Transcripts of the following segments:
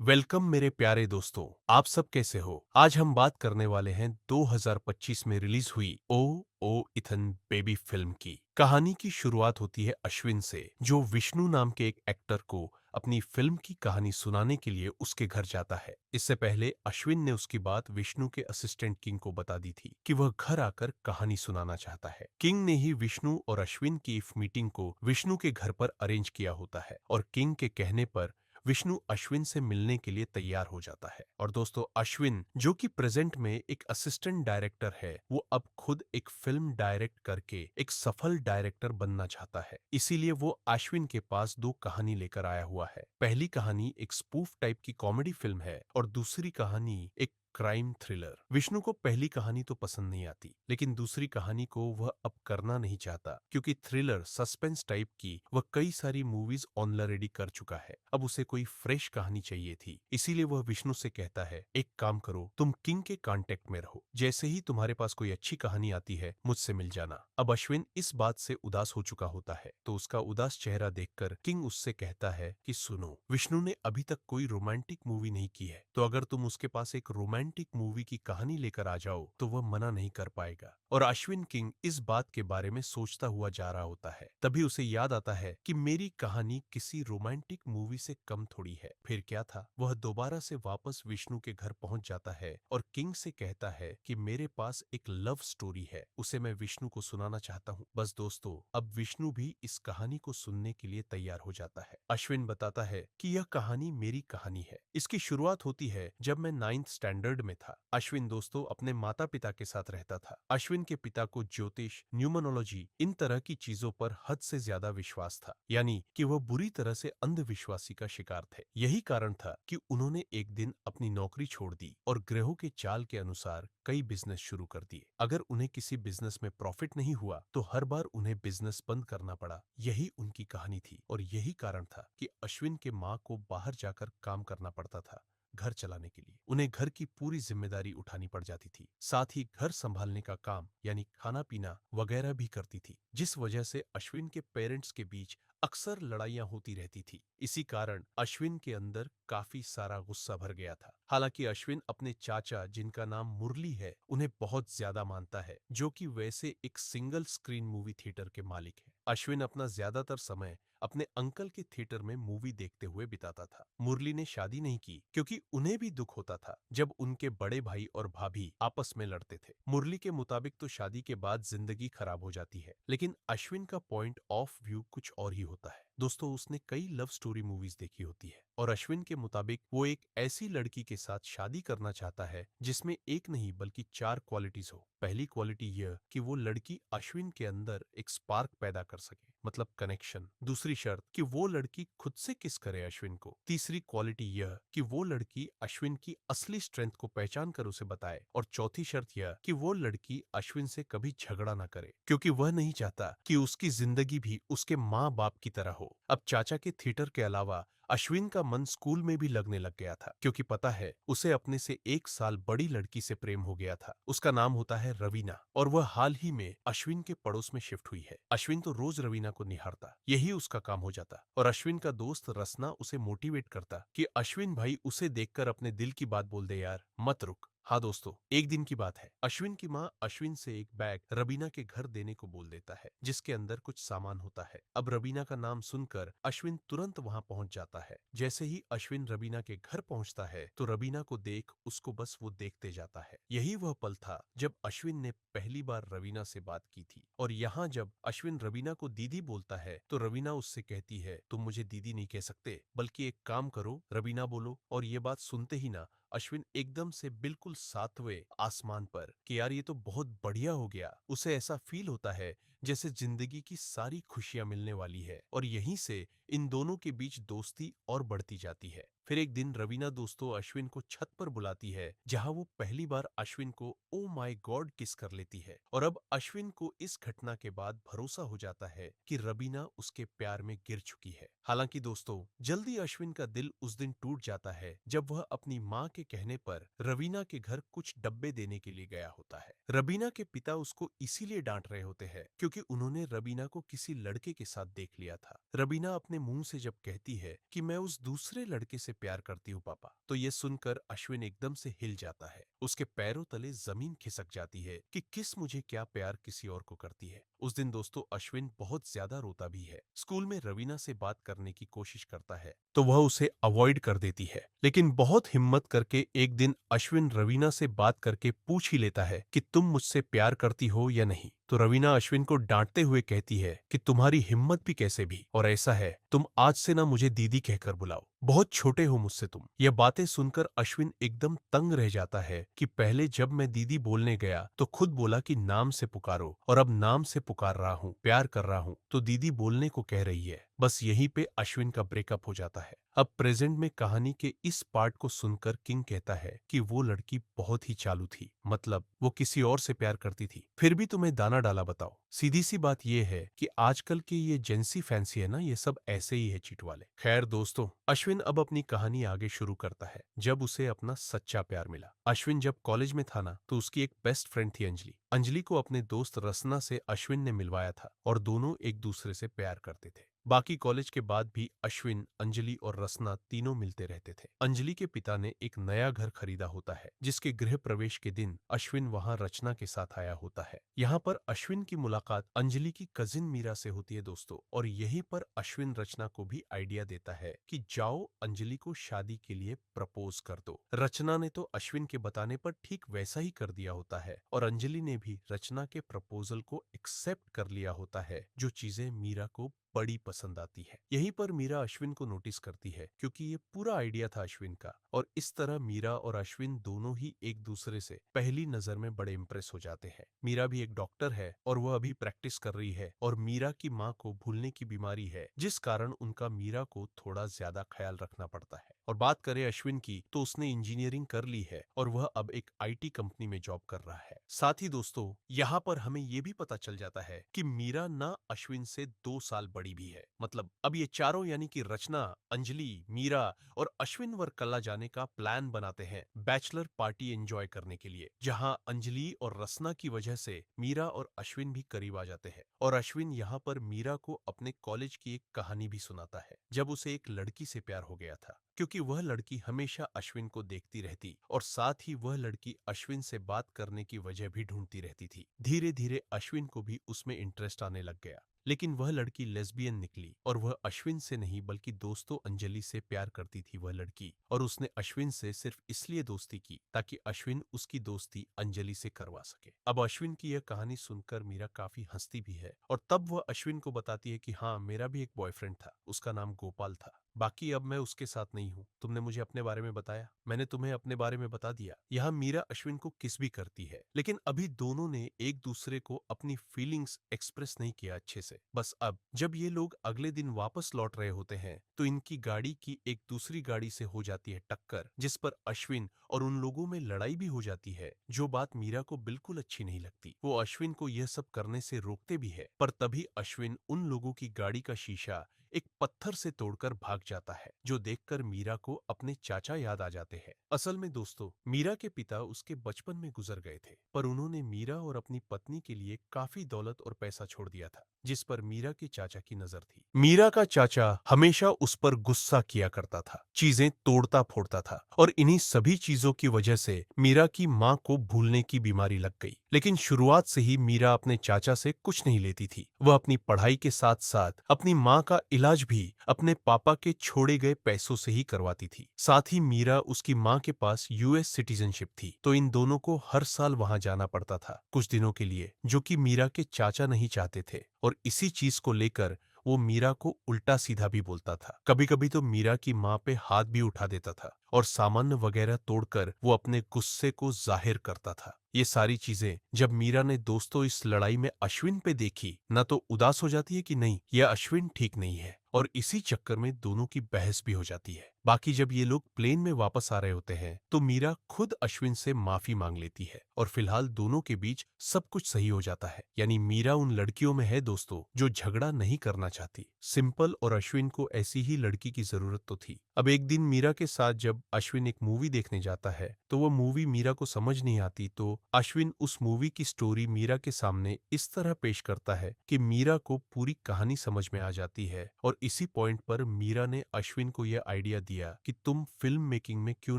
Welcome मेरे प्यारे दोस्तों। आप सब कैसे हो? आज हम बात करने वाले हैं 2025 में रिलीज हुई ओ इथन बेबी फिल्म की। कहानी की शुरुआत होती है अश्विन से, जो विष्णु नाम के एक एक्टर को अपनी फिल्म की कहानी सुनाने के लिए उसके घर जाता है। इससे पहले अश्विन ने उसकी बात विष्णु के असिस्टेंट किंग को बता दी थी कि वह घर आकर कहानी सुनाना चाहता है। किंग ने ही विष्णु और अश्विन की इस मीटिंग को विष्णु के घर पर अरेंज किया होता है और किंग के कहने पर विष्णु अश्विन से मिलने के लिए तैयार हो जाता है। और दोस्तों, अश्विन जो कि प्रेजेंट में एक असिस्टेंट डायरेक्टर है, वो अब खुद एक फिल्म डायरेक्ट करके एक सफल डायरेक्टर बनना चाहता है। इसीलिए वो अश्विन के पास दो कहानी लेकर आया हुआ है। पहली कहानी एक स्पूफ टाइप की कॉमेडी फिल्म है और दूसरी कहानी एक क्राइम थ्रिलर। विष्णु को पहली कहानी तो पसंद नहीं आती, लेकिन दूसरी कहानी को वह अब करना नहीं चाहता, क्योंकि थ्रिलर सस्पेंस टाइप की वह कई सारी मूवीज ऑलरेडी कर चुका है। अब उसे कोई फ्रेश कहानी चाहिए थी। इसीलिए वह विष्णु से कहता है, एक काम करो, तुम किंग के कांटेक्ट में रहो, जैसे ही तुम्हारे पास कोई अच्छी कहानी आती है मुझसे मिल जाना। अब अश्विन इस बात से उदास हो चुका होता है, तो उसका उदास चेहरा देखकर किंग उससे कहता है कि सुनो, विष्णु ने अभी तक कोई रोमांटिक मूवी नहीं की है, तो अगर तुम उसके पास एक रोमांटिक मूवी की कहानी लेकर आ जाओ तो वह मना नहीं कर पाएगा। और अश्विन किंग इस बात के बारे में सोचता हुआ जा रहा होता है। तभी उसे याद आता है कि मेरी कहानी किसी रोमांटिक मूवी से कम थोड़ी है। फिर क्या था, वह दोबारा से वापस विष्णु के घर पहुंच जाता है और किंग से कहता है कि मेरे पास एक लव स्टोरी है, उसे मैं विष्णु को सुनाना चाहता हूँ। बस दोस्तों, अब विष्णु भी इस कहानी को सुनने के लिए तैयार हो जाता है। अश्विन बताता है कि यह कहानी मेरी कहानी है। इसकी शुरुआत होती है जब मैं 9th स्टैंडर्ड में था। अश्विन दोस्तों अपने माता पिता के साथ रहता था। अश्विन के पिता को ज्योतिष, न्यूमरोलॉजी, इन तरह की चीजों पर हद से ज्यादा विश्वास था, यानी कि वह बुरी तरह से अंधविश्वासी का शिकार थे। यही कारण था कि उन्होंने एक दिन अपनी नौकरी छोड़ दी और ग्रहों के चाल के अनुसार कई बिजनेस शुरू कर दिए। अगर उन्हें किसी बिजनेस में प्रॉफिट नहीं हुआ तो हर बार उन्हें बिजनेस बंद करना पड़ा। यही उनकी कहानी थी और यही कारण था कि अश्विन के माँ को बाहर जाकर काम करना पड़ता था। घर चलाने के लिए उन्हें घर की पूरी जिम्मेदारी उठानी पड़ जाती थी, साथ ही घर संभालने का काम यानी खाना पीना वगैरह भी करती थी, जिस वजह से अश्विन के पेरेंट्स के बीच अक्सर लड़ाइयां होती रहती थी। इसी कारण अश्विन के अंदर काफी सारा गुस्सा भर गया था। हालांकि अश्विन अपने चाचा, जिनका नाम मुरली है, उन्हें बहुत ज्यादा मानता है, जो कि वैसे एक सिंगल स्क्रीन मूवी थिएटर के मालिक है। अश्विन अपना ज्यादातर समय अपने अंकल के थिएटर में मूवी देखते हुए बिताता था। मुरली ने शादी नहीं की, क्योंकि उन्हें भी दुख होता था जब उनके बड़े भाई और भाभी आपस में लड़ते थे। मुरली के मुताबिक तो शादी के बाद जिंदगी खराब हो जाती है, लेकिन अश्विन का पॉइंट ऑफ व्यू कुछ और ही होता है। दोस्तों, उसने कई लव स्टोरी मूवीज देखी होती है और अश्विन के मुताबिक वो एक ऐसी लड़की के साथ शादी करना चाहता है जिसमें एक नहीं बल्कि 4 क्वालिटीज हो। पहली क्वालिटी यह कि वो लड़की अश्विन के अंदर एक स्पार्क पैदा कर सके, मतलब कनेक्शन। दूसरी शर्त कि वो लड़की खुद से किस करे अश्विन को। तीसरी क्वालिटी यह कि वो लड़की अश्विन की असली स्ट्रेंथ को पहचान कर उसे बताए। और चौथी शर्त यह कि वो लड़की अश्विन से कभी झगड़ा ना करे, क्योंकि वह नहीं चाहता कि उसकी जिंदगी भी उसके माँ बाप की तरह हो। अब चाचा के थिएटर के अलावा अश्विन का मन स्कूल में भी लगने लग गया था, क्योंकि पता है उसे अपने से 1 साल बड़ी लड़की से प्रेम हो गया था। उसका नाम होता है रवीना और वह हाल ही में अश्विन के पड़ोस में शिफ्ट हुई है। अश्विन तो रोज रवीना को निहारता, यही उसका काम हो जाता। और अश्विन का दोस्त रसना उसे मोटिवेट करता कि अश्विन भाई, उसे देखकर अपने दिल की बात बोल दे यार, मत रुक। हाँ दोस्तों, एक दिन की बात है। अश्विन की माँ अश्विन से एक बैग रबीना के घर देने को बोल देता है, जिसके अंदर कुछ सामान होता है। अब रबीना का नाम सुनकर अश्विन तुरंत वहां पहुंच जाता है। जैसे ही अश्विन रबीना के घर पहुंचता है तो रबीना को देख उसको बस वो देखते जाता है। यही वह पल था जब अश्विन ने पहली बार रवीना से बात की थी। और यहाँ जब अश्विन रवीना को दीदी बोलता है तो रवीना उससे कहती है, तुम मुझे दीदी नहीं कह सकते, बल्कि एक काम करो, रवीना बोलो। और ये बात सुनते ही ना अश्विन एकदम से बिल्कुल 7वें आसमान पर कि यार ये तो बहुत बढ़िया हो गया। उसे ऐसा फील होता है जैसे जिंदगी की सारी खुशियां मिलने वाली है। और यहीं से इन दोनों के बीच दोस्ती और बढ़ती जाती है। फिर एक दिन रवीना दोस्तों अश्विन को छत पर बुलाती है, जहां वो पहली बार अश्विन को ओ माय गॉड किस कर लेती है। और अब अश्विन को इस घटना के बाद भरोसा हो जाता है कि रवीना उसके प्यार में गिर चुकी है। हालांकि दोस्तों, जल्दी अश्विन का दिल उस दिन टूट जाता है जब वह अपनी माँ के कहने पर रवीना के घर कुछ डब्बे देने के लिए गया होता है। रवीना के पिता उसको इसीलिए डांट रहे होते हैं क्योंकि क्योंकि उन्होंने रबीना को किसी लड़के के साथ देख लिया था। रबीना अपने मुंह से जब कहती है कि मैं उस दूसरे लड़के से प्यार करती हूँ पापा, तो ये सुनकर अश्विन एकदम से हिल जाता है। उसके पैरों तले जमीन खिसक जाती है कि किस मुझे क्या प्यार किसी और को करती है। उस दिन दोस्तों अश्विन बहुत ज्यादा रोता भी है। स्कूल में रवीना से बात करने की कोशिश करता है तो वह उसे अवॉइड कर देती है, लेकिन बहुत हिम्मत करके एक दिन अश्विन रवीना से बात करके पूछ ही लेता है कि तुम मुझसे प्यार करती हो या नहीं। तो रवीना अश्विन को डांटते हुए कहती है कि तुम्हारी हिम्मत भी कैसे भी, और ऐसा है तुम आज से ना मुझे दीदी कहकर बुलाओ, बहुत छोटे हो मुझसे तुम। यह बातें सुनकर अश्विन एकदम तंग रह जाता है कि पहले जब मैं दीदी बोलने गया तो खुद बोला कि नाम से पुकारो, और अब नाम से पुकार रहा हूँ, प्यार कर रहा हूँ तो दीदी बोलने को कह रही है। बस यहीं पे अश्विन का ब्रेकअप हो जाता है। अब प्रेजेंट में कहानी के इस पार्ट को सुनकर किंग कहता है कि वो लड़की बहुत ही चालू थी, मतलब वो किसी और से प्यार करती थी, फिर भी तुम्हें दाना डाला बताओ। सीधी सी बात ये है कि आजकल के ये जेंसी फैंसी है ना, ये सब ऐसे ही है चीट वाले। खैर दोस्तों, अश्विन अब अपनी कहानी आगे शुरू करता है जब उसे अपना सच्चा प्यार मिला। अश्विन जब कॉलेज में था ना तो उसकी एक बेस्ट फ्रेंड थी अंजलि। अंजलि को अपने दोस्त रसना से अश्विन ने मिलवाया था और दोनों एक दूसरे से प्यार करते थे। बाकी कॉलेज के बाद भी अश्विन, अंजलि और रसना तीनों मिलते रहते थे। अंजलि के पिता ने एक नया घर खरीदा होता है जिसके गृह प्रवेश के दिन अश्विन वहां रचना के साथ आया होता है। यहाँ पर अश्विन की मुलाकात अंजलि की कजिन मीरा से होती है दोस्तों, और यहीं पर अश्विन रचना को भी आइडिया देता है कि जाओ अंजलि को शादी के लिए प्रपोज कर दो। रचना ने तो अश्विन के बताने पर ठीक वैसा ही कर दिया होता है और अंजलि ने भी रचना के प्रपोजल को एक्सेप्ट कर लिया होता है, जो चीजें मीरा को बड़ी पसंद आती है। यहीं पर मीरा अश्विन को नोटिस करती है क्योंकि ये पूरा आइडिया था अश्विन का, और इस तरह मीरा और अश्विन दोनों ही एक दूसरे से पहली नजर में बड़े इंप्रेस हो जाते हैं। मीरा भी एक डॉक्टर है और वह अभी प्रैक्टिस कर रही है, और मीरा की माँ को भूलने की बीमारी है जिस कारण उनका मीरा को थोड़ा ज्यादा ख्याल रखना पड़ता है। और बात करें अश्विन की तो उसने इंजीनियरिंग कर ली है और वह अब एक आईटी कंपनी में जॉब कर रहा है। साथ ही दोस्तों यहाँ पर हमें ये भी पता चल जाता है कि मीरा ना अश्विन से 2 साल बड़ी भी है। मतलब अब ये चारों यानी कि रचना, अंजलि, मीरा और अश्विन वर्कला जाने का प्लान बनाते हैं बैचलर पार्टी एंजॉय करने के लिए, जहां अंजलि और रसना की वजह से मीरा और अश्विन भी करीब आ जाते हैं। और अश्विन यहाँ पर मीरा को अपने कॉलेज की एक कहानी भी सुनाता है जब उसे एक लड़की से प्यार हो गया था, क्योंकि वह लड़की हमेशा अश्विन को देखती रहती और साथ ही वह लड़की अश्विन से बात करने की वजह भी ढूंढती रहती थी। धीरे धीरे अश्विन को भी उसमें इंटरेस्ट आने लग गया, लेकिन वह लड़की लेस्बियन निकली और वह अश्विन से नहीं बल्कि दोस्तों अंजलि से प्यार करती थी वह लड़की, और उसने अश्विन से सिर्फ इसलिए दोस्ती की ताकि अश्विन उसकी दोस्ती अंजलि से करवा सके। अब अश्विन की यह कहानी सुनकर मीरा काफी हंसती भी है, और तब वह अश्विन को बताती है कि हाँ, मेरा भी एक बॉयफ्रेंड था, उसका नाम गोपाल था, बाकी अब मैं उसके साथ नहीं हूँ। तुमने मुझे अपने बारे में बताया, मैंने तुम्हें अपने बारे में बता दिया। यहाँ मीरा अश्विन को किस भी करती है, लेकिन अभी दोनों ने एक दूसरे को अपनी फीलिंग्स एक्सप्रेस नहीं किया अच्छे से। बस अब जब ये लोग अगले दिन वापस लौट रहे होते हैं तो इनकी गाड़ी की एक दूसरी गाड़ी से हो जाती है टक्कर, जिस पर अश्विन और उन लोगों में लड़ाई भी हो जाती है, जो बात मीरा को बिल्कुल अच्छी नहीं लगती। वो अश्विन को यह सब करने से रोकते भी है, पर तभी अश्विन उन लोगों की गाड़ी का शीशा एक पत्थर से तोड़कर भाग जाता है, जो देखकर मीरा को अपने चाचा याद आ जाते हैं। असल में दोस्तों मीरा के पिता उसके बचपन में गुजर गए थे, पर उन्होंने मीरा और अपनी पत्नी के लिए काफी दौलत और पैसा छोड़ दिया था, जिस पर मीरा के चाचा की नजर थी। मीरा का चाचा हमेशा उस पर गुस्सा किया करता था, चीजें तोड़ता फोड़ता था, और इन्हीं सभी चीजों की वजह से मीरा की माँ को भूलने की बीमारी लग गई। लेकिन शुरुआत से ही मीरा अपने चाचा से कुछ नहीं लेती थी। वह अपनी पढ़ाई के साथ साथ अपनी माँ का इलाज भी अपने पापा के छोड़े गए पैसों से ही करवाती थी। साथ ही मीरा उसकी माँ के पास यूएस सिटीजनशिप थी, तो इन दोनों को हर साल वहां जाना पड़ता था कुछ दिनों के लिए, जो कि मीरा के चाचा नहीं चाहते थे, और इसी चीज को लेकर वो मीरा को उल्टा सीधा भी बोलता था। कभी कभी तो मीरा की माँ पे हाथ भी उठा देता था और सामान वगैरह तोड़कर वो अपने गुस्से को जाहिर करता था। ये सारी चीजें जब मीरा ने दोस्तों इस लड़ाई में अश्विन पे देखी, ना तो उदास हो जाती है कि नहीं, यह अश्विन ठीक नहीं है, और इसी चक्कर में दोनों की बहस भी हो जाती है। बाकी जब ये लोग प्लेन में वापस आ रहे होते हैं तो मीरा खुद अश्विन से माफी मांग लेती है और फिलहाल दोनों के बीच सब कुछ सही हो जाता है। यानी मीरा उन लड़कियों में है दोस्तों जो झगड़ा नहीं करना चाहती। सिंपल और अश्विन को ऐसी ही लड़की की जरूरत तो थी। अब एक दिन मीरा के साथ जब अश्विन एक मूवी देखने जाता है तो वह मूवी मीरा को समझ नहीं आती, तो अश्विन उस मूवी की स्टोरी मीरा के सामने इस तरह पेश करता है कि मीरा को पूरी कहानी समझ में आ जाती है। और इसी पॉइंट पर मीरा ने अश्विन को यह आइडिया दिया कि तुम फिल्म मेकिंग में क्यों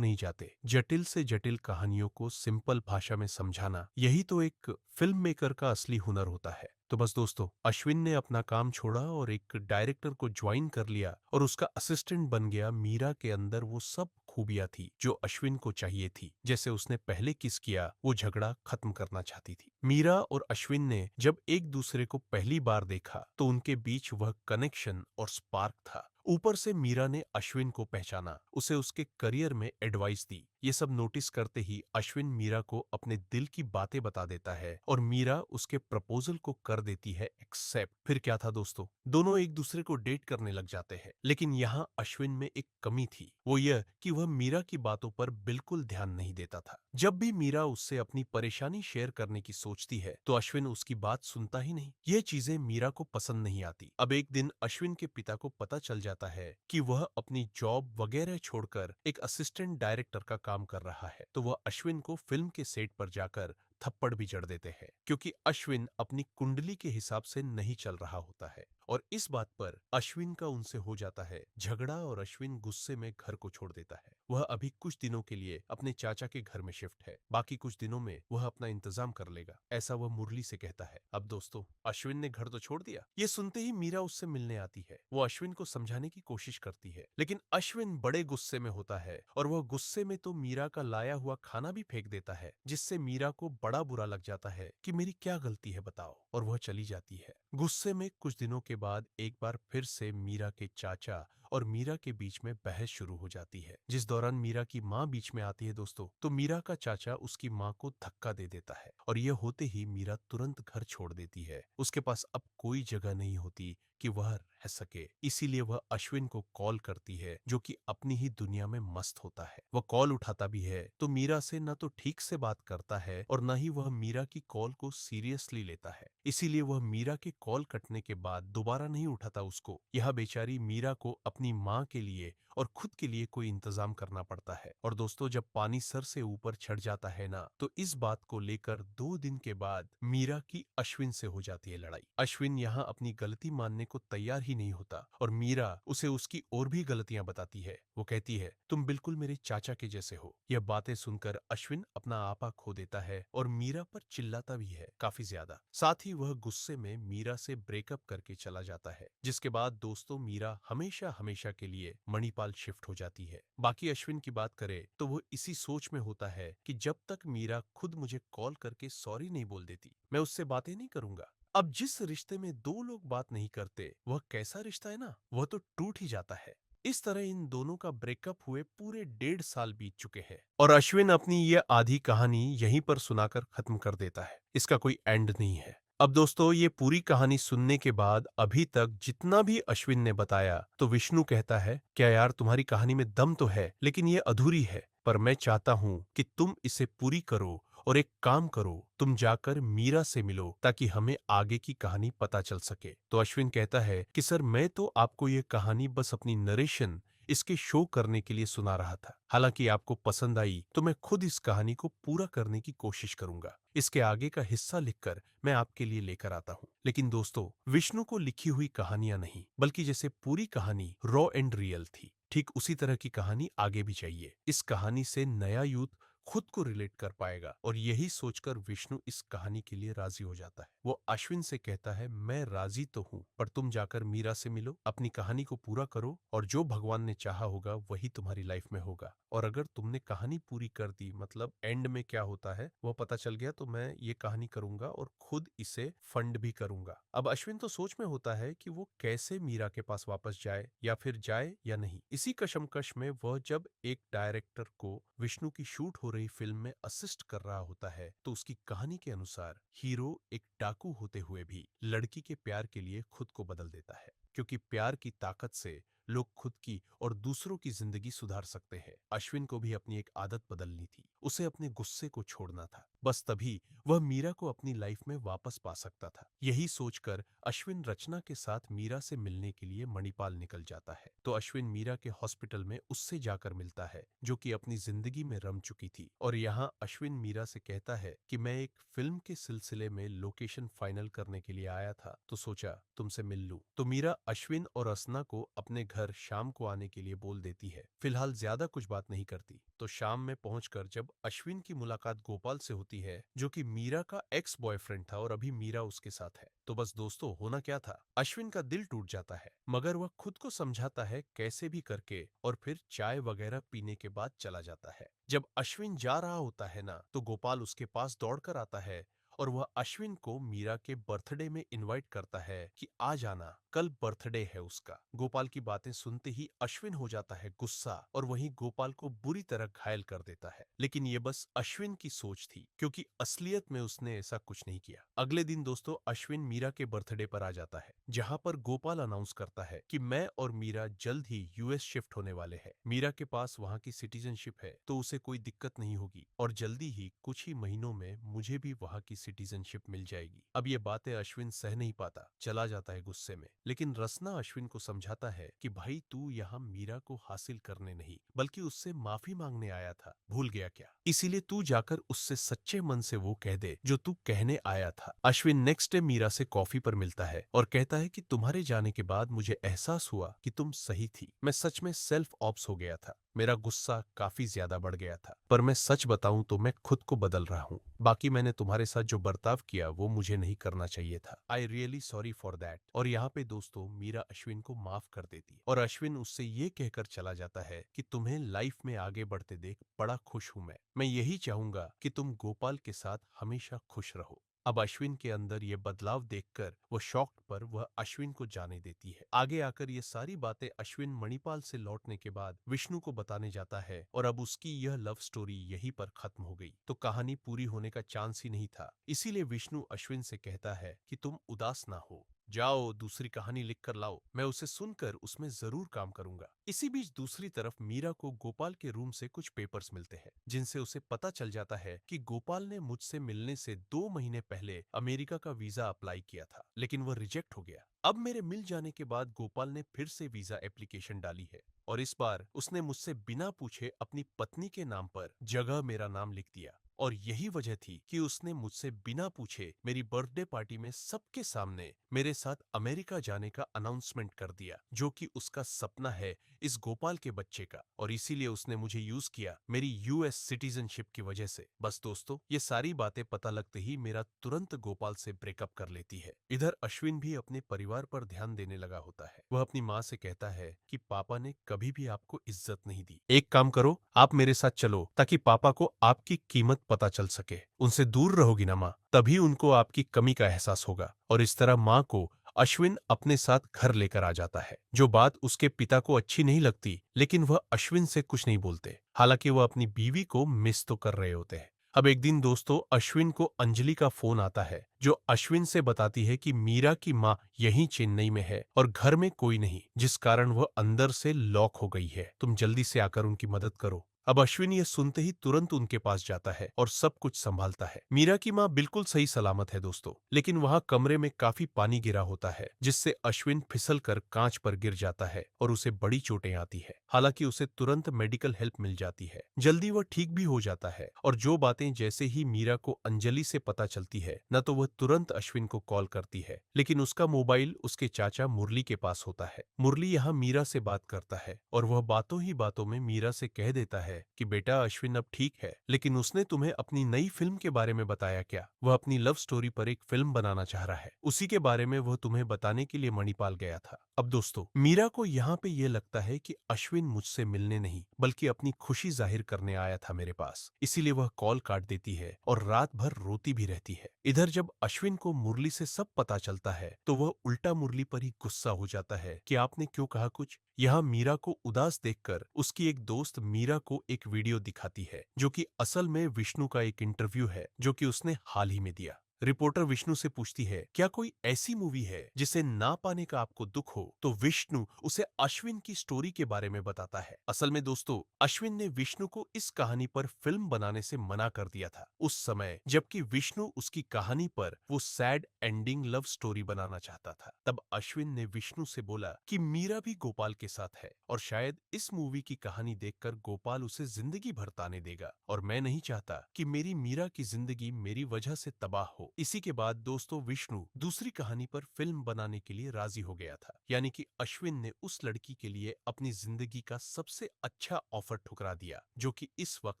नहीं जाते। जटिल से जटिल कहानियों को सिंपल भाषा में समझाना, यही तो एक फिल्म मेकर का असली हुनर होता है। तो बस दोस्तों, अश्विन ने अपना काम छोड़ा और एक डायरेक्टर को ज्वाइन कर लिया और उसका असिस्टेंट बन गया। मीरा के अंदर वो सब खूबियां थी जो अश्विन को चाहिए थी। जैसे उसने पहले किस किया, वो झगड़ा खत्म करना चाहती थी। मीरा और अश्विन ने जब एक दूसरे को पहली बार देखा तो उनके बीच वह कनेक्शन और स्पार्क था। ऊपर से मीरा ने अश्विन को पहचाना, उसे उसके करियर में एडवाइस दी। ये सब नोटिस करते ही अश्विन मीरा को अपने दिल की बातें बता देता है और मीरा उसके प्रपोजल को कर देती है एक्सेप्ट। फिर क्या था दोस्तों, दोनों एक दूसरे को डेट करने लग जाते हैं। लेकिन यहाँ अश्विन में एक कमी थी, वो यह कि वह मीरा की बातों पर बिल्कुल ध्यान नहीं देता था। जब भी मीरा उससे अपनी परेशानी शेयर करने की सोचती है तो अश्विन उसकी बात सुनता ही नहीं। ये चीजें मीरा को पसंद नहीं आती। अब एक दिन अश्विन के पिता को पता चल जाता है कि वह अपनी जॉब वगैरह छोड़कर एक असिस्टेंट डायरेक्टर का काम कर रहा है, तो वह अश्विन को फिल्म के सेट पर जाकर थप्पड़ भी जड़ देते हैं, क्योंकि अश्विन अपनी कुंडली के हिसाब से नहीं चल रहा होता है। और इस बात पर अश्विन का उनसे हो जाता है झगड़ा और अश्विन गुस्से में घर को छोड़ देता है। वह अभी कुछ दिनों के लिए अपने चाचा के घर में शिफ्ट है, बाकी कुछ दिनों में वह अपना इंतजाम कर लेगा, ऐसा वह मुरली से कहता है। अब दोस्तों, अश्विन ने घर तो छोड़ दिया। ये सुनते ही मीरा उससे मिलने आती है। वो अश्विन को समझाने की कोशिश करती है, लेकिन अश्विन बड़े गुस्से में होता है और वह गुस्से में तो मीरा का लाया हुआ खाना भी फेंक देता है, जिससे मीरा को बड़ा बुरा लग जाता है कि मेरी क्या गलती है बताओ, और वह चली जाती है। गुस्से में कुछ दिनों के बाद एक बार फिर से मीरा के चाचा और मीरा के बीच में बहस शुरू हो जाती है, जिस दौरान मीरा की माँ बीच में आती है दोस्तों। तो मीरा का चाचा उसकी माँ को धक्का दे देता है और यह होते ही मीरा तुरंत घर छोड़ देती है। उसके पास अब कोई जगह नहीं होती कि वह रह सके, इसीलिए वह अश्विन को कॉल करती है, जो कि अपनी ही दुनिया में मस्त होता है। वह कॉल उठाता भी है तो मीरा से न तो ठीक से बात करता है और न ही वह मीरा की कॉल को सीरियसली लेता है। इसीलिए वह मीरा के कॉल कटने के बाद दोबारा नहीं उठाता उसको। यह बेचारी मीरा को अपनी माँ के लिए और खुद के लिए कोई इंतजाम करना पड़ता है। और दोस्तों, जब पानी सर से ऊपर चढ़ जाता है ना, तो इस बात को लेकर 2 दिन के बाद मीरा की अश्विन से हो जाती है लड़ाई। अश्विन यहाँ अपनी गलती मानने को तैयार ही नहीं होता और मीरा उसे उसकी और भी गलतियां बताती है। वो कहती है, तुम बिल्कुल मेरे चाचा के जैसे हो। यह बातें सुनकर अश्विन अपना आपा खो देता है और मीरा पर चिल्लाता भी है काफी ज्यादा। साथ ही वह गुस्से में मीरा से ब्रेकअप करके चला जाता है, जिसके बाद दोस्तों मीरा हमेशा हमेशा के लिए मणिपाल शिफ्ट हो जाती है। बाकी अश्विन की बात करें तो वो इसी सोच में होता है कि जब तक मीरा खुद मुझे कॉल करके सॉरी नहीं बोल देती, मैं उससे बातें नहीं करूंगा। अब जिस रिश्ते में दो लोग बात नहीं करते, वह कैसा रिश्ता है ना, वह तो टूट ही जाता है। इस तरह इन दोनों का ब्रेकअप हुए पूरे 1.5 साल बीत चुके हैं और अश्विन अपनी ये आधी कहानी यहीं पर सुनाकर खत्म कर देता है। इसका कोई एंड नहीं है। अब दोस्तों, ये पूरी कहानी सुनने के बाद अभी तक जितना भी अश्विन ने बताया, तो विष्णु कहता है, क्या यार, तुम्हारी कहानी में दम तो है, लेकिन ये अधूरी है। पर मैं चाहता हूं कि तुम इसे पूरी करो और एक काम करो, तुम जाकर मीरा से मिलो ताकि हमें आगे की कहानी पता चल सके। तो अश्विन कहता है कि सर, मैं तो आपको ये कहानी बस अपनी नरेशन इसके शो करने के लिए सुना रहा था। हालांकि आपको पसंद आई तो मैं खुद इस कहानी को पूरा करने की कोशिश करूंगा। इसके आगे का हिस्सा लिखकर मैं आपके लिए लेकर आता हूँ। लेकिन दोस्तों, विष्णु को लिखी हुई कहानियां नहीं, बल्कि जैसे पूरी कहानी रॉ एंड रियल थी, ठीक उसी तरह की कहानी आगे भी चाहिए। इस कहानी से नया यूथ खुद को रिलेट कर पाएगा और यही सोचकर विष्णु इस कहानी के लिए राजी हो जाता है। वो अश्विन से कहता है, मैं राजी तो हूँ, पर तुम जाकर मीरा से मिलो, अपनी कहानी को पूरा करो और जो भगवान ने चाहा होगा वही तुम्हारी लाइफ में होगा। और अगर तुमने कहानी पूरी कर दी, मतलब एंड में क्या होता है वो पता चल गया, तो मैं ये कहानी करूंगा और खुद इसे फंड भी करूंगा। अब अश्विन तो सोच में होता है कि वो कैसे मीरा के पास वापस जाए, या फिर जाए या नहीं। इसी कशमकश में वह जब एक डायरेक्टर को विष्णु की शूट हो रही फिल्म में असिस्ट कर रहा होता है, तो उसकी कहानी के अनुसार हीरो एक डाकू होते हुए भी लड़की के प्यार के लिए खुद को बदल देता है। क्योंकि प्यार की ताकत से लोग खुद की और दूसरों की जिंदगी सुधार सकते हैं। अश्विन को भी अपनी एक आदत बदलनी थी, उसे अपने गुस्से को छोड़ना था। बस तभी वह मीरा को अपनी लाइफ में वापस पा सकता था। यही सोचकर अश्विन रचना के साथ मीरा से मिलने के लिए मणिपाल निकल जाता है। तो अश्विन मीरा के हॉस्पिटल में उससे जाकर मिलता है जो कि अपनी जिंदगी में रम चुकी थी। और यहाँ अश्विन मीरा से कहता है कि मैं एक फिल्म के सिलसिले में लोकेशन फाइनल करने के लिए आया था, तो सोचा तुमसे मिल लूं। तो मीरा अश्विन और असना को अपने घर शाम को आने के लिए बोल देती है। फिलहाल ज्यादा कुछ बात नहीं करती। तो शाम में पहुंचकर जब अश्विन की मुलाकात गोपाल से होती है, जो कि मीरा का एक्स बॉयफ्रेंड था और अभी मीरा उसके साथ है, तो बस दोस्तों होना क्या था, अश्विन का दिल टूट जाता है। मगर वह खुद को समझाता है कैसे भी करके और फिर चाय वगैरह पीने के बाद चला जाता है। जब अश्विन जा रहा होता है ना, तो गोपाल उसके पास दौड़कर आता है और वह अश्विन को मीरा के बर्थडे में इनवाइट करता है कि आ जाना, कल बर्थडे है उसका। गोपाल की बातें सुनते ही अश्विन हो जाता है गुस्सा और वहीं गोपाल को बुरी तरह घायल कर देता है। लेकिन ये बस अश्विन की सोच थी, क्योंकि असलियत में उसने ऐसा कुछ नहीं किया। अगले दिन दोस्तों अश्विन मीरा के बर्थडे पर आ जाता है, जहां पर गोपाल अनाउंस करता है कि मैं और मीरा जल्द ही यूएस शिफ्ट होने वाले हैं। मीरा के पास वहां की सिटीजनशिप है, तो उसे कोई दिक्कत नहीं होगी और जल्दी ही कुछ ही महीनों में मुझे भी वहां की सिटीजनशिप मिल जाएगी। अब ये बातें अश्विन सह नहीं पाता, चला जाता है गुस्से में। लेकिन रसना अश्विन को समझाता है कि भाई तू यहाँ मीरा को हासिल करने नहीं बल्कि उससे माफी मांगने आया था, भूल गया क्या? इसीलिए तू जाकर उससे सच्चे मन से वो कह दे जो तू कहने आया था। अश्विन नेक्स्ट डे मीरा से कॉफी पर मिलता है और कहता है कि तुम्हारे जाने के बाद मुझे एहसास हुआ कि तुम सही थी। मैं सच में सेल्फ ऑब्स हो गया था, मेरा गुस्सा काफी ज्यादा बढ़ गया था, पर मैं सच बताऊं तो मैं खुद को बदल रहा हूं। बाकी मैंने तुम्हारे साथ जो बर्ताव किया वो मुझे नहीं करना चाहिए था। I really sorry for that. और यहाँ पे दोस्तों मीरा अश्विन को माफ कर देती और अश्विन उससे ये कहकर चला जाता है कि तुम्हें लाइफ में आगे बढ़ते देख बड़ा खुश हूं मैं यही चाहूंगा कि तुम गोपाल के साथ हमेशा खुश रहो। अब अश्विन के अंदर ये बदलाव देखकर वो शॉक्ड पर वह अश्विन को जाने देती है। आगे आकर ये सारी बातें अश्विन मणिपाल से लौटने के बाद विष्णु को बताने जाता है और अब उसकी यह लव स्टोरी यहीं पर खत्म हो गई। तो कहानी पूरी होने का चांस ही नहीं था। इसीलिए विष्णु अश्विन से कहता है कि तुम उदास ना हो, जाओ दूसरी कहानी लिख कर लाओ, मैं उसे सुनकर उसमें जरूर काम करूंगा। इसी बीच दूसरी तरफ मीरा को गोपाल के रूम से कुछ पेपर्स मिलते हैं, जिनसे उसे पता चल जाता है कि गोपाल ने मुझसे मिलने से 2 महीने पहले अमेरिका का वीजा अप्लाई किया था, लेकिन वह रिजेक्ट हो गया। अब मेरे मिल जाने के बाद गोपाल ने फिर से वीजा एप्लीकेशन डाली है और इस बार उसने मुझसे बिना पूछे अपनी पत्नी के नाम पर जगह मेरा नाम लिख दिया। और यही वजह थी कि उसने मुझसे बिना पूछे मेरी बर्थडे पार्टी में सबके सामने मेरे साथ अमेरिका जाने का अनाउंसमेंट कर दिया, जो कि उसका सपना है इस गोपाल के बच्चे का। और इसीलिए उसने मुझे यूज किया मेरी यूएस सिटीजनशिप की वजह से। बस दोस्तों ये सारी बातें पता लगते ही मेरा तुरंत गोपाल से ब्रेकअप कर लेती है। इधर अश्विन भी अपने परिवार पर ध्यान देने लगा होता है। वह अपनी माँ से कहता है कि पापा ने कभी भी आपको इज्जत नहीं दी, एक काम करो आप मेरे साथ चलो ताकि पापा को आपकी कीमत पता चल सके। उनसे दूर रहोगी ना माँ, तभी उनको आपकी कमी का एहसास होगा। और इस तरह माँ को अश्विन अपने साथ घर लेकर आ जाता है। जो बात उसके पिता को अच्छी नहीं लगती, लेकिन वह अश्विन से कुछ नहीं बोलते, हालांकि वह अपनी बीवी को मिस तो कर रहे होते हैं। अब एक दिन दोस्तों अश्विन को अंजलि का फोन आता है, जो अश्विन से बताती है कि मीरा की माँ यहीं चेन्नई में है और घर में कोई नहीं, जिस कारण वह अंदर से लॉक हो गई है। तुम जल्दी से आकर उनकी मदद करो। अब अश्विन ये सुनते ही तुरंत उनके पास जाता है और सब कुछ संभालता है। मीरा की माँ बिल्कुल सही सलामत है दोस्तों, लेकिन वहाँ कमरे में काफी पानी गिरा होता है, जिससे अश्विन फिसल कर कांच पर गिर जाता है और उसे बड़ी चोटें आती है। हालांकि उसे तुरंत मेडिकल हेल्प मिल जाती है, जल्दी वह ठीक भी हो जाता है। और जो बातें जैसे ही मीरा को अंजलि से पता चलती है, न तो वह तुरंत अश्विन को कॉल करती है, लेकिन उसका मोबाइल उसके चाचा मुरली के पास होता है। मुरली यहाँ मीरा से बात करता है और वह बातों ही बातों में मीरा से कह देता है कि बेटा अश्विन अब ठीक है, लेकिन उसने तुम्हें अपनी नई फिल्म के बारे में बताया क्या? वह अपनी लव स्टोरी पर एक फिल्म बनाना चाह रहा है, उसी के बारे में वह तुम्हें बताने के लिए मणिपाल गया था। अब दोस्तों मीरा को यहाँ पे ये लगता है कि अश्विन मुझसे मिलने नहीं बल्कि अपनी खुशी जाहिर करने आया था मेरे पास, इसीलिए वह कॉल काट देती है और रात भर रोती भी रहती है। इधर जब अश्विन को मुरली से सब पता चलता है, तो वह उल्टा मुरली पर ही गुस्सा हो जाता है कि आपने क्यों कहा कुछ। यहाँ मीरा को उदास देखकर उसकी एक दोस्त मीरा को एक वीडियो दिखाती है, जो कि असल में विष्णु का एक इंटरव्यू है, जो कि उसने हाल ही में दिया। रिपोर्टर विष्णु से पूछती है, क्या कोई ऐसी मूवी है जिसे ना पाने का आपको दुख हो? तो विष्णु उसे अश्विन की स्टोरी के बारे में बताता है। असल में दोस्तों, अश्विन ने विष्णु को इस कहानी पर फिल्म बनाने से मना कर दिया था उस समय, जबकि विष्णु उसकी कहानी पर वो सैड एंडिंग लव स्टोरी बनाना चाहता था। तब अश्विन ने विष्णु से बोला कि मीरा भी गोपाल के साथ है और शायद इस मूवी की कहानी देखकर गोपाल उसे जिंदगी भर ताने देगा, और मैं नहीं चाहता कि मेरी मीरा की जिंदगी मेरी वजह से तबाह हो। इसी के बाद दोस्तों, विष्णु दूसरी कहानी पर फिल्म बनाने के लिए राजी हो गया था, यानी कि अश्विन ने उस लड़की के लिए अपनी जिंदगी का सबसे अच्छा ऑफर ठुकरा दिया, जो कि इस वक्त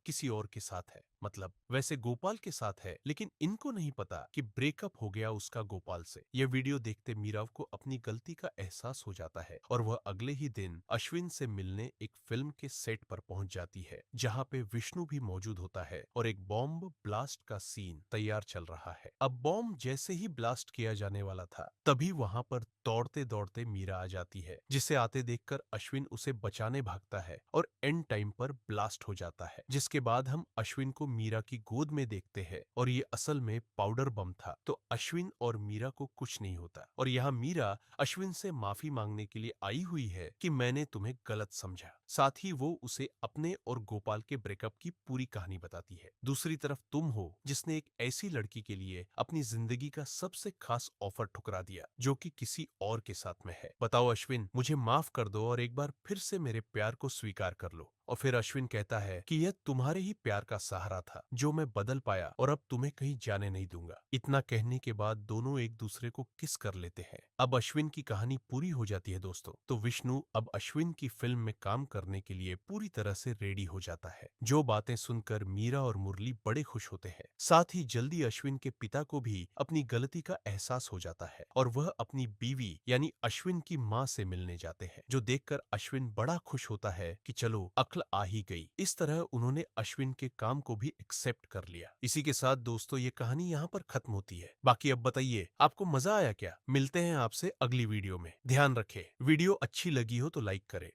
किसी और के साथ है। मतलब वैसे गोपाल के साथ है, लेकिन इनको नहीं पता कि ब्रेकअप हो गया उसका गोपाल से। यह वीडियो देखते मीरा को अपनी गलती का एहसास हो जाता है और वह अगले ही दिन अश्विन से मिलने एक फिल्म के सेट पर पहुंच जाती है, जहां पे विष्णु भी मौजूद होता है और एक बॉम्ब ब्लास्ट का सीन तैयार चल रहा है। अब बॉम्ब जैसे ही ब्लास्ट किया जाने वाला था, तभी वहां पर दौड़ते दौड़ते मीरा आ जाती है, जिसे आते देखकर अश्विन उसे बचाने भागता है और एंड टाइम पर ब्लास्ट हो जाता है, जिसके बाद हम अश्विन को मीरा की गोद में देखते हैं और ये असल में पाउडर बम था। तो अश्विन और मीरा को कुछ नहीं होता और यहाँ मीरा अश्विन से माफी मांगने के लिए आई हुई है कि मैंने तुम्हें गलत समझा। साथ ही वो उसे अपने और गोपाल के ब्रेकअप की पूरी कहानी बताती है। दूसरी तरफ तुम हो जिसने एक ऐसी लड़की के लिए अपनी जिंदगी का सबसे खास ऑफर ठुकरा दिया, जो कि किसी और के साथ में है। बताओ अश्विन, मुझे माफ कर दो और एक बार फिर से मेरे प्यार को स्वीकार कर लो। और फिर अश्विन कहता है कि यह तुम्हारे ही प्यार का सहारा था जो मैं बदल पाया और अब तुम्हें कहीं जाने नहीं दूंगा। इतना कहने के बाद दोनों एक दूसरे को किस कर लेते हैं। अब अश्विन की कहानी पूरी हो जाती है दोस्तों। तो विष्णु अब अश्विन की फिल्म में काम करने के लिए पूरी तरह से रेडी हो जाता है। जो बातें सुनकर मीरा और मुरली बड़े खुश होते हैं। साथ ही जल्दी अश्विन के पिता को भी अपनी गलती का एहसास हो जाता है और वह अपनी बीवी यानी अश्विन की माँ से मिलने जाते हैं, जो देखकर अश्विन बड़ा खुश होता है कि चलो अक्ल आ ही गई। इस तरह उन्होंने अश्विन के काम को भी एक्सेप्ट कर लिया। इसी के साथ दोस्तों, ये कहानी यहाँ पर खत्म होती है। बाकी अब बताइए, आपको मजा आया क्या? मिलते हैं आपसे अगली वीडियो में। ध्यान रखें, वीडियो अच्छी लगी हो तो लाइक करें।